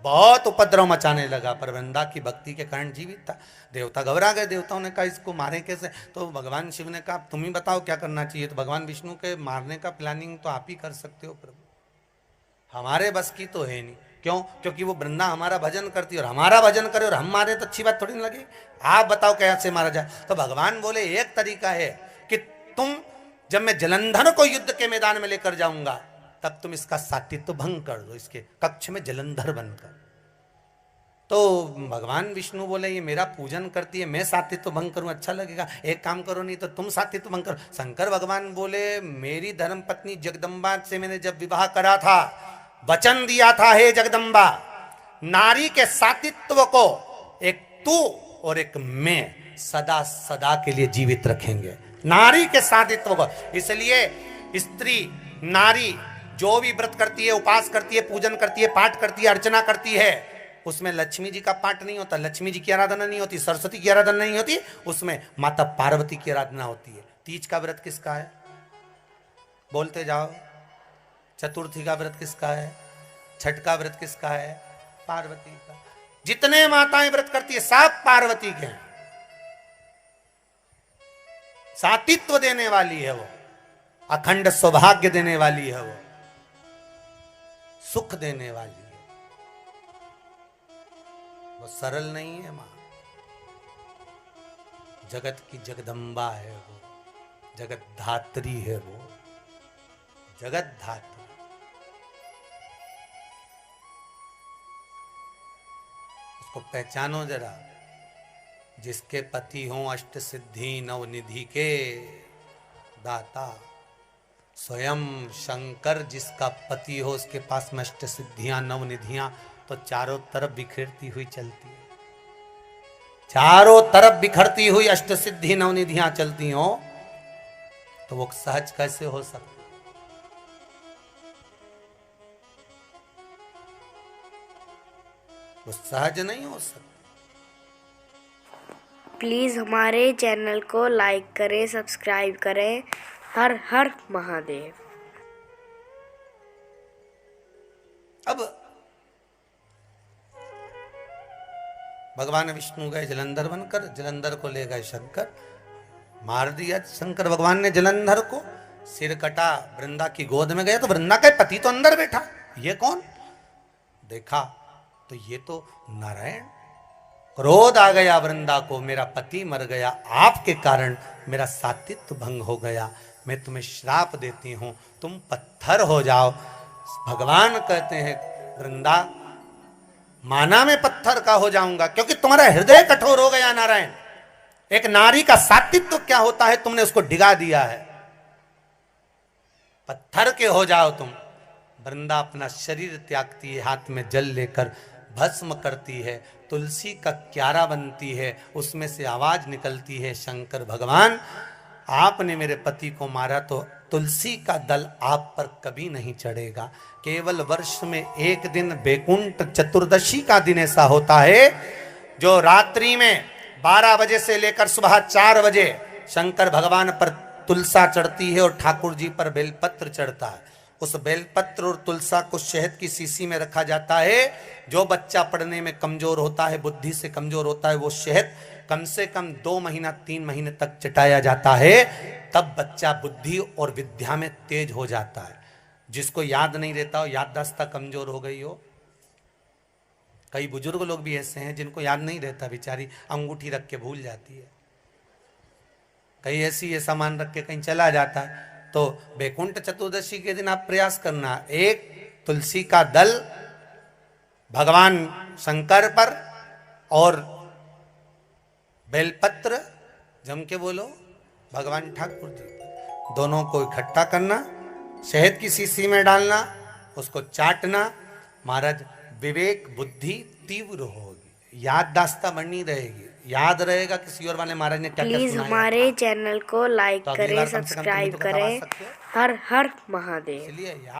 बहुत उपद्रव मचाने लगा, पर वृंदा की भक्ति के कारण जीवित था। देवता घबरा गए, देवताओं ने कहा इसको मारे कैसे? तो भगवान शिव ने कहा तुम ही बताओ क्या करना चाहिए। तो भगवान विष्णु के मारने का प्लानिंग तो आप ही कर सकते हो प्रभु, हमारे बस की तो है नहीं। क्यों? क्योंकि वो वृंदा हमारा भजन करती है और हमारा भजन करे और हम मारे तो अच्छी बात थोड़ी ना लगे। आप बताओ कैसे मारा जाए? तो भगवान बोले एक तरीका है कि तुम, जब मैं जलंधर को युद्ध के मैदान में लेकर जाऊंगा तब तुम इसका सात्वित्व भंग कर दो, इसके कक्ष में जलंधर बनकर। तो भगवान विष्णु बोले ये मेरा पूजन करती है, मैं सात्वित्व भंग करूं अच्छा लगेगा? एक काम करो, नहीं तो तुम सात्वित्व भंग करो। शंकर भगवान बोले मेरी धर्म पत्नी जगदम्बा से मैंने जब विवाह करा था, वचन दिया था हे जगदम्बा, नारी के सात्वित्व को एक तू और एक मैं सदा सदा के लिए जीवित रखेंगे, नारी के सात्वित्व को। इसलिए स्त्री नारी जो भी व्रत करती है, उपास करती है, पूजन करती है, पाठ करती है, अर्चना करती है, उसमें लक्ष्मी जी का पाठ नहीं होता, लक्ष्मी जी की आराधना नहीं होती, सरस्वती की आराधना नहीं होती, उसमें माता पार्वती की आराधना होती है। तीज का व्रत किसका है? बोलते जाओ। चतुर्थी का व्रत किसका है? छठ का व्रत किसका है? पार्वती का। जितने माताएं व्रत करती है सब पार्वती के हैं। सातित्व देने वाली है वो, अखंड सौभाग्य देने वाली है वो, सुख देने वाली है वो, सरल नहीं है मां। जगत की जगदम्बा है वो, जगत धात्री है वो, जगत धात्री। उसको पहचानो जरा। जिसके पति हों अष्ट सिद्धि नवनिधि के दाता, स्वयं शंकर जिसका पति हो उसके पास में अष्ट सिद्धियां नवनिधियां तो चारों तरफ बिखरती हुई चलती है। चारों तरफ बिखरती हुई अष्ट सिद्धि नवनिधियां चलती हो तो वो सहज कैसे हो सकता? वो सहज नहीं हो सकता। प्लीज़ हमारे चैनल को लाइक करें, सब्सक्राइब करें। हर हर महादेव। अब भगवान विष्णु गए जलंधर बनकर, जलंधर को ले गए शंकर, मार दिया शंकर भगवान ने जलंधर को, सिर कटा, वृंदा की गोद में गया तो वृंदा का पति तो अंदर बैठा। ये कौन? देखा तो ये तो नारायण। क्रोध आ गया वृंदा को, मेरा पति मर गया, आपके कारण मेरा सात्वित्व भंग हो गया, मैं तुम्हें श्राप देती हूं, तुम पत्थर हो जाओ। भगवान कहते हैं वृंदा माना मैं पत्थर का हो जाऊंगा क्योंकि तुम्हारा हृदय कठोर हो गया नारायण। एक नारी का सात्वित्व क्या होता है तुमने उसको डिगा दिया है, पत्थर के हो जाओ तुम। वृंदा अपना शरीर त्यागती है, हाथ में जल लेकर भस्म करती है, तुलसी का क्यारा बनती है, उसमें से आवाज निकलती है, शंकर भगवान आपने मेरे पति को मारा तो तुलसी का दल आप पर कभी नहीं चढ़ेगा। केवल वर्ष में एक दिन बैकुंठ चतुर्दशी का दिन ऐसा होता है जो रात्रि में 12 बजे से लेकर सुबह 4 बजे शंकर भगवान पर तुलसा चढ़ती है और ठाकुर जी पर बेलपत्र चढ़ता है। उस बेलपत्र और तुलसा को शहद की शीशी में रखा जाता है। जो बच्चा पढ़ने में कमजोर होता है, बुद्धि से कमजोर होता है, वो शहद कम से कम 2 महीना 3 महीने तक चटाया जाता है, तब बच्चा बुद्धि और विद्या में तेज हो जाता है। जिसको याद नहीं रहता हो, याददाश्त कमजोर हो गई हो, कई बुजुर्ग लोग भी ऐसे हैं जिनको याद नहीं रहता, बेचारी अंगूठी रख के भूल जाती है, कहीं ऐसी ये सामान रख के कहीं चला जाता है। तो बैकुंठ चतुर्दशी के दिन आप प्रयास करना, एक तुलसी का दल भगवान शंकर पर और बेलपत्र जम के बोलो भगवान ठाकुर जी, दोनों को इकट्ठा करना, शहद की शीशी में डालना, उसको चाटना। महाराज विवेक बुद्धि तीव्र होगी, याददाश्त बनी रहेगी, याद रहेगा किसी और वाले महाराज ने क्या क्या प्लीज़ सुनाया। हमारे चैनल को लाइक तो अगली करें, बार कम से कम तुम भी सब्सक्राइब तो करवा करें। सकते हो। हर हर महादेव। इसलिए